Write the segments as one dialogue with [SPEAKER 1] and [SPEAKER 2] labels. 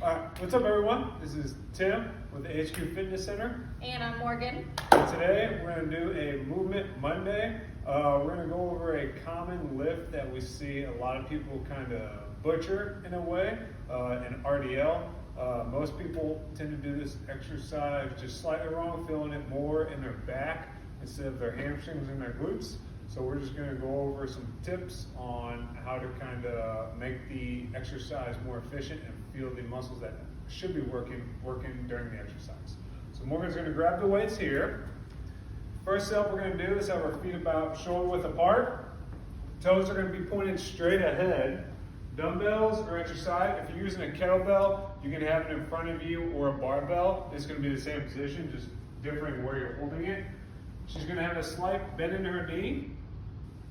[SPEAKER 1] What's up everyone? This is Tim with the HQ Fitness Center.
[SPEAKER 2] And I'm Morgan.
[SPEAKER 1] And today we're going to do a Movement Monday. We're going to go over a common lift that we see a lot of people kind of butcher in a way, an RDL. Most people tend to do this exercise just slightly wrong, feeling it more in their back instead of their hamstrings and their glutes. So we're just going to go over some tips on how to kind of make the exercise more efficient and feel the muscles that should be working during the exercise. So Morgan's going to grab the weights here. First step we're going to do is have our feet about shoulder width apart. Toes are going to be pointed straight ahead. Dumbbells are at your side. If you're using a kettlebell, you can have it in front of you, or a barbell. It's going to be the same position, just differing where you're holding it. She's going to have a slight bend in her knee,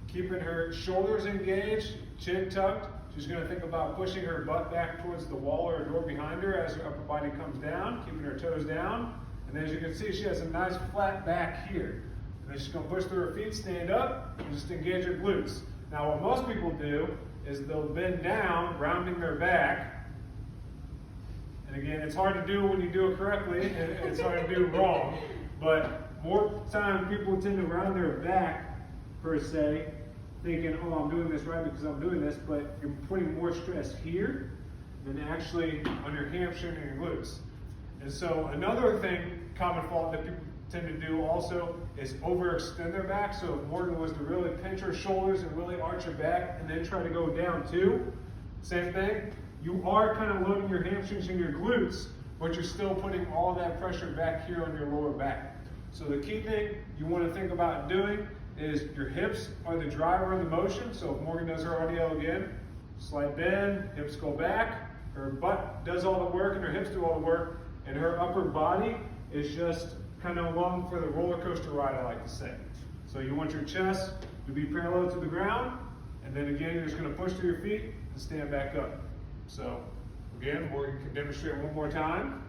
[SPEAKER 1] keeping her shoulders engaged, chin tucked. She's going to think about pushing her butt back towards the wall or door behind her as her upper body comes down, keeping her toes down. And then as you can see, she has a nice flat back here. And then she's going to push through her feet, stand up, and just engage her glutes. Now what most people do is they'll bend down, rounding their back. And again, it's hard to do when you do it correctly, and it's hard to do wrong. But more time people tend to round their back, per se, thinking, oh, I'm doing this right because I'm doing this, but you're putting more stress here than actually on your hamstring and your glutes. And so another thing, common fault that people tend to do also is overextend their back. So if Morgan was to really pinch her shoulders and really arch her back and then try to go down too, same thing. You are kind of loading your hamstrings and your glutes, but you're still putting all that pressure back here on your lower back. So the key thing you want to think about doing is your hips are the driver of the motion. So if Morgan does her RDL again, slight bend, hips go back, her butt does all the work and her hips do all the work, and her upper body is just kind of along for the roller coaster ride, I like to say. So you want your chest to be parallel to the ground, and then again you're just going to push through your feet and stand back up. So again, Morgan can demonstrate one more time,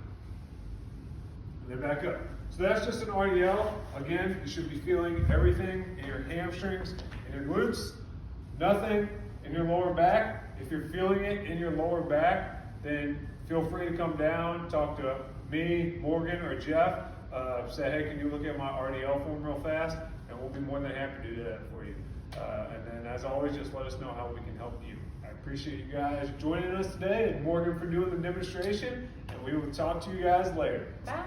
[SPEAKER 1] and then back up. So that's just an RDL. Again, you should be feeling everything in your hamstrings and your glutes, nothing in your lower back. If you're feeling it in your lower back, then feel free to come down, talk to me, Morgan, or Jeff. Say, hey, can you look at my RDL form real fast? And we'll be more than happy to do that for you. And then as always, just let us know how we can help you. I appreciate you guys joining us today, and Morgan for doing the demonstration, and we will talk to you guys later.
[SPEAKER 2] Bye.